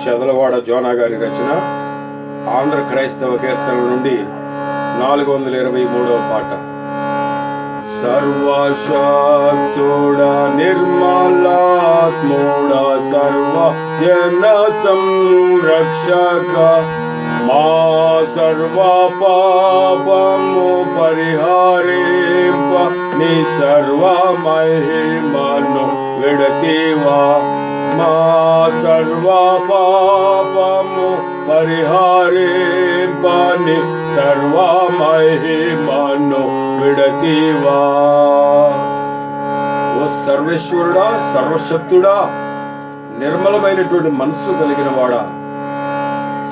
చెదలవాడ జోనా గారి రచన. ఆంధ్ర క్రైస్తవ కీర్తనల నుండి 423వ పాట. సర్వశక్తుడా నిర్మలాత్ముడా సర్వ జన సంరక్షక మా సర్వ పాపము పరిహారింప నీ సర్వ మహిమను విడతీవా. మా సర్వ పాపము పరిహారింప నీ సర్వ మహిమను విడతీవా. ఓ సర్వేశ్వరుడా, సర్వశక్తుడా, నిర్మలమైనటువంటి మనస్సు కలిగిన వాడా,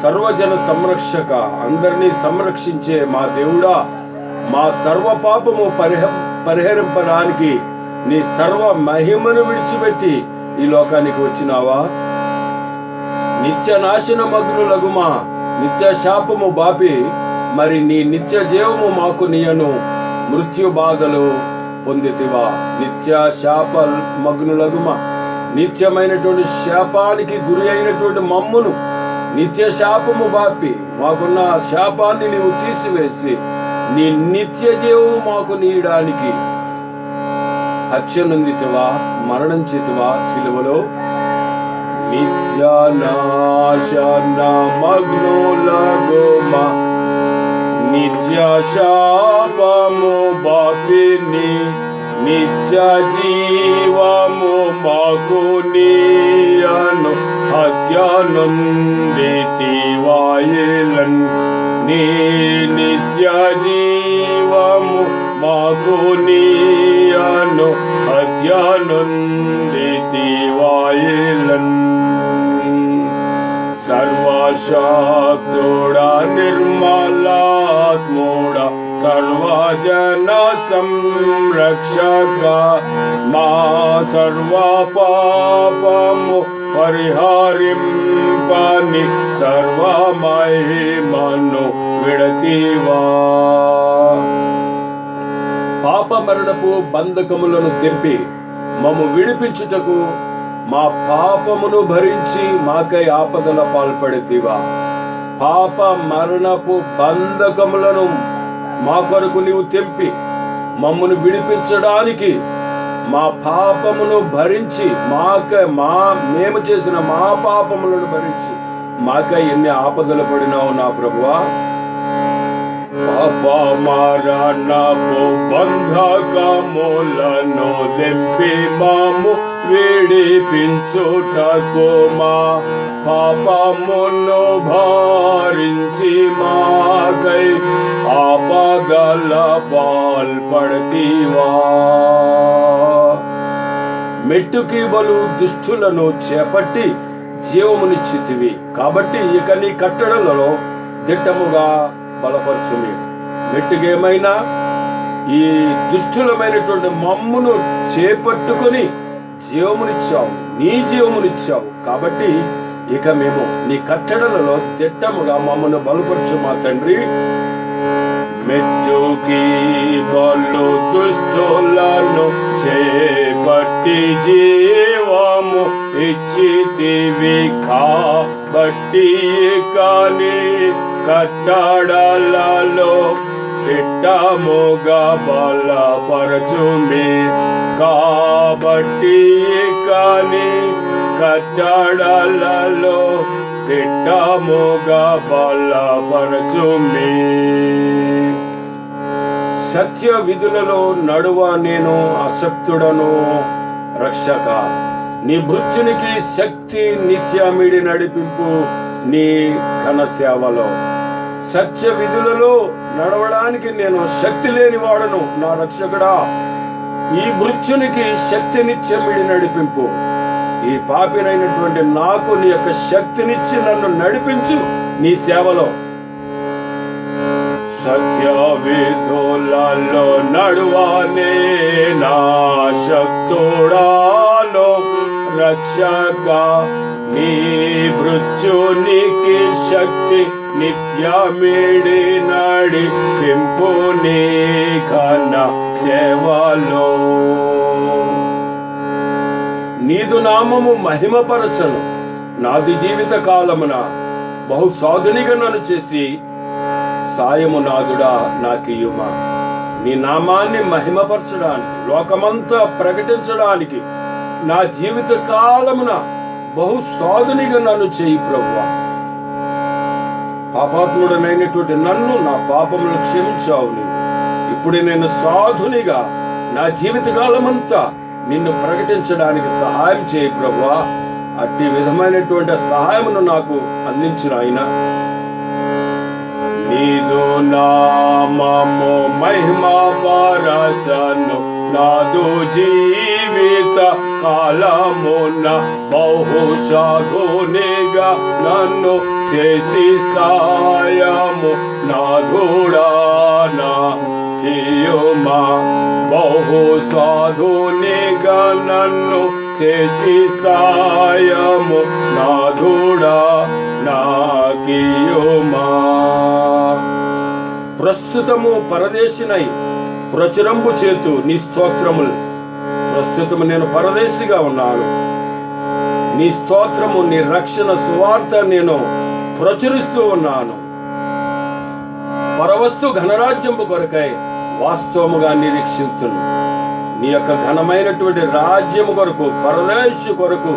సర్వజన సంరక్షక, అందరినీ సంరక్షించే మా దేవుడా, మా సర్వ పాపము పరిహరింపడానికి నీ సర్వ మహిమను విడిచిపెట్టి ఈ లోకానికి వచ్చినావా. నిత్య నాశనమగ్నులగుమా నిత్య శాపము బాపి మరి నీ నిత్య జీవము మాకు నీయను మృత్యు బాధలు పొందితివా. నిత్య శాప మగ్నులగుమా నిత్యమైనటువంటి శాపానికి గురి అయినటువంటి మమ్మును నిత్య శాపము బాపి మాకున్న శాపాన్ని నీవు తీసివేసి నీ నిత్య జీవము మాకు నీయడానికి హత్య నొందితివా, మరణించితివా సిలువలో. నిత్య నాశన మగ్నులగుమా నిత్య శాపము బాపిని నిత్య జీవము మాకు నీయను హత్య నొందితివాయెలన్. నీ నిత్య జీవము మాకు నీయను హత్య నొందితివాయెలన్. సర్వశక్తుడా నిర్మలాత్ముడా సర్వజన సంరక్షక మా సర్వ పాపము పరిహారింపని సర్వ మహిమను విడతీవా. పాప మరణపు బంధకములను తెంపి మమ్ము విడిపించుటకు మా పాపమును భరించి మాకై ఆపదల పాల్పడితివా. పాప మరణపు బంధకములను మా కొరకు నీవు తెంపి మమ్మను విడిపించడానికి మా పాపమును భరించి మేము చేసిన మా పాపములను భరించి మాకై ఎన్ని ఆపదలు పడినావు నా ప్రభువా. పాప మరణపు బంధకములను తెంపి మాము విడిపించుటకు మా పాపమును భరించి మాకై ఆపదల పాల్పడితివా. మెట్టుకి బలు దుష్టులను చేపట్టి జీవమునిచ్చితివి కాబట్టి ఇక నీ కట్టడలలో దిట్టముగా బలపరచుమి. మెట్టుగేమైనా ఈ దుష్టులమైనటువంటి మమ్మును చేపట్టుకొని జీవమునిచ్చావు, నీ జీవమునిచ్చావు కాబట్టి ఇక మేము నీ కట్టడలలో దిట్టముగా మమ్మను బలపరచు మా తండ్రి. మెట్టుకి బలు దుష్టులను చేపట్టి జీవము ఇచ్చితివి కాబట్టి కానీ కట్టడలలో దిట్టముగా బలపరచుమి. కాబట్టి కానీ కట్టడలలో దిట్టముగా బలపరచుమి. సత్య విధులలో నడువ నేను అసక్తుడను రక్షక. నీ భృత్యునికి శక్తి నిత్యమిడి నడిపింపు నీ ఘన సేవలో. సత్య విధులలో నడవడానికి నేను శక్తి లేని వాడను నా రక్షకుడా. ఈ భృత్యునికి శక్తి నిత్యమిడి నడిపింపు. ఈ పాపినైనటువంటి నాకు నీ యొక్క శక్తినిచ్చి నన్ను నడిపించు నీ సేవలో. సత్య విధులలో నడువానే నా శక్తుడాలో రక్షక. నీ భృత్యునికి శక్తి నిత్యమిడి నడిపింపు నీ ఘన సేవలో. నీదు నామము మహిమపరచను, నాది జీవిత కాలమున బహు సాధునిగా నన్ను చేసి సాయము నాదుడా నాకియుమా. నీ నామాన్ని మహిమపరచడానికి, లోకమంతా ప్రకటించడానికి నా జీవిత కాలమున బహు సాధునిగా నన్ను చేయి ప్రభువా. పాపాత్ముడనైనటువంటి నన్ను, నా పాపములు క్షమించావు నీవు. ఇప్పుడు నేను సాధునిగా నా జీవిత కాలమంతా నిన్ను ప్రకటించడానికి సహాయం చేయి ప్రభువా. అట్టి విధమైనటువంటి సహాయమును నాకు అందించిన ఆయన. నీదు నామము మహిమ పరచను నాదు జీవిత కాలమున బహు సాధునిగా నన్ను చేసి సాయము నాథుడా నాకియుమా. బహు సాధునిగా నన్ను చేసి సాయము నాథుడా నాకియుమా. ప్రస్తుతము పరదేశినై ప్రచురంబు చేతు నీ స్తోత్రములు. ప్రస్తుతము నేను పరదేశిగా ఉన్నాను. నీ స్తోత్రము, నీ రక్షణ సువార్త నేను ప్రచురిస్తూ ఉన్నాను. పరవస్తు ఘనరాజ్యము కొరకై వాస్తవముగా నిరీక్షిస్తును. నీ యొక్క ఘనమైనటువంటి రాజ్యము కొరకు, పరదేశు కొరకు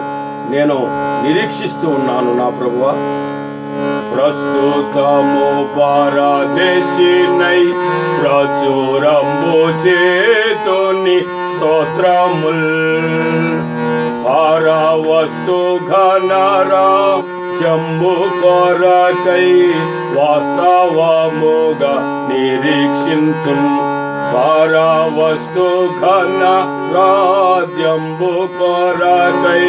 నేను నిరీక్షిస్తూ ఉన్నాను నా ప్రభువా. ప్రస్తుతము పరదేశినై ప్రచురంబు చేతుని స్తోత్రముల్. పరవస్తు ఘనరాజ్యము కొరకై వాస్తవముగా నిరీక్షింతున్. పరవస్తు ఘనరాజ్యము కొరకై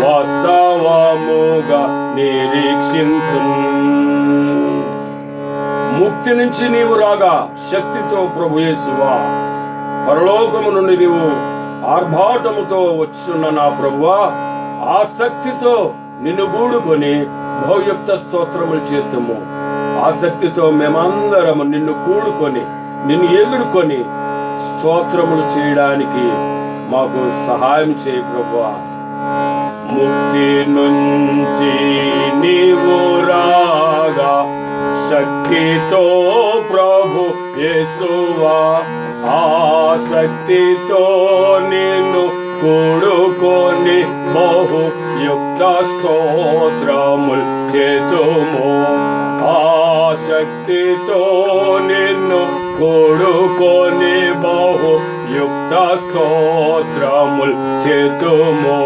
వాస్తవముగా నిరీక్షింతున్. ముక్తి నుంచి నీవు రాగా శక్తితో ప్రభు యేసువా, పరలోకము నుండి నీవు ఆర్భాటముతో వచ్చున్న నా ప్రభువా, ఆసక్తితో నిన్ను గూడుకొని భౌయుక్త స్తోత్రములు చేతుము. ఆసక్తితో మేమందరము నిన్ను కూడుకొని, నిన్ను ఎదుర్కొని స్తోత్రములు చేయడానికి మాకు సహాయం చేయి ప్రభువా. ముక్తి నుంచి నీవు రాగా శక్తితో ప్రభు యేసువా, ఆసక్తితో నిన్ను కూడుకొని బహుయుక్త స్తోత్రములు చేతుము. ఆసక్తితో నిన్ను కూడుకొని బహుయుక్త స్తోత్రములు చేతుము.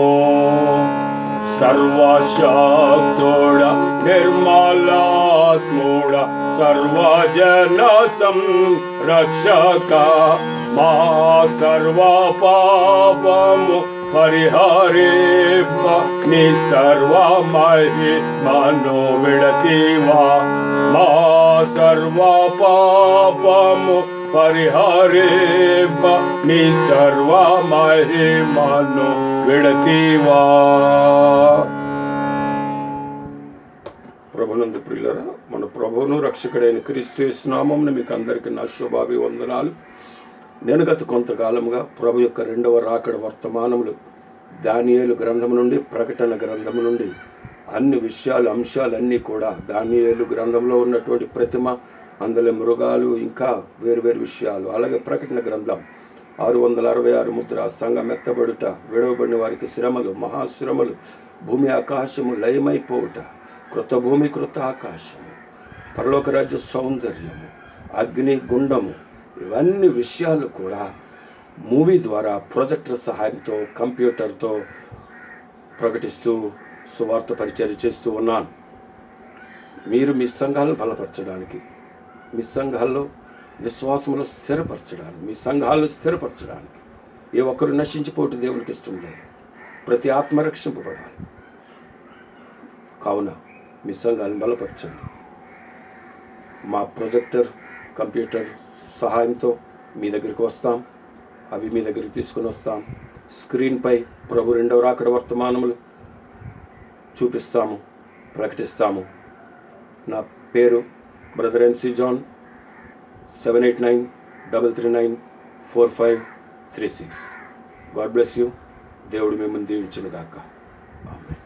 సర్వశక్తుడ నిర్మలాత్ముడ సర్వజన సంరక్షక, మా సర్వ పాపము పరిహరింప నీ సర్వ మహిమను విడతివా. మా సర్వ పాపము పరిహరింప నీ సర్వ మహిమను విడతివా. ప్రభునందు ప్రియులారా, మన ప్రభువును రక్షకుడైన క్రీస్తు యేసు నామమున మీకు అందరికీ నా శుభాభివందనాలు. నేను గత కొంతకాలముగా ప్రభు యొక్క రెండవ రాకడ వర్తమానములు దానియేలు గ్రంథము నుండి, ప్రకటన గ్రంథము నుండి అన్ని విషయాలు, అంశాలన్నీ కూడా దానియేలు గ్రంథంలో ఉన్నటువంటి ప్రతిమ, అందులో మృగాలు, ఇంకా వేరు విషయాలు, అలాగే ప్రకటన గ్రంథం 666 ముద్ర, సంఘం ఎత్తబడుట, విడవబడిన వారికి శ్రమలు, మహాశ్రమలు, భూమి ఆకాశము లయమైపోవుట, కృత భూమి కృత ఆకాశము, పరలోక రాజ్య సౌందర్యము, అగ్ని గుండము, ఇవన్నీ విషయాలు కూడా మూవీ ద్వారా ప్రొజెక్టర్ సహాయంతో, కంప్యూటర్తో ప్రకటిస్తూ సువార్త పరిచర్య చేస్తూ ఉన్నాను. మీరు మీ సంఘాలను బలపరచడానికి, మీ సంఘాల్లో విశ్వాసములు స్థిరపరచడానికి, మీ సంఘాలను స్థిరపరచడానికి, ఏ ఒక్కరు నశించిపోవటం దేవునికి ఇష్టం లేదు. ప్రతి ఆత్మ రక్షింపబడాలి. కావున మీ సంఘాలను బలపరచండి. మా ప్రొజెక్టర్, కంప్యూటర్ సహాయంతో మీ దగ్గరికి వస్తాం, అవి మీ దగ్గరికి తీసుకుని వస్తాం. స్క్రీన్పై ప్రభు రెండవ రాకడ వర్తమానములు చూపిస్తాము, ప్రకటిస్తాము. నా పేరు brother N C John. 7893394536. God bless you. దేవుడు మిమ్మల్ని దీవించును గాక. ఆమేన్.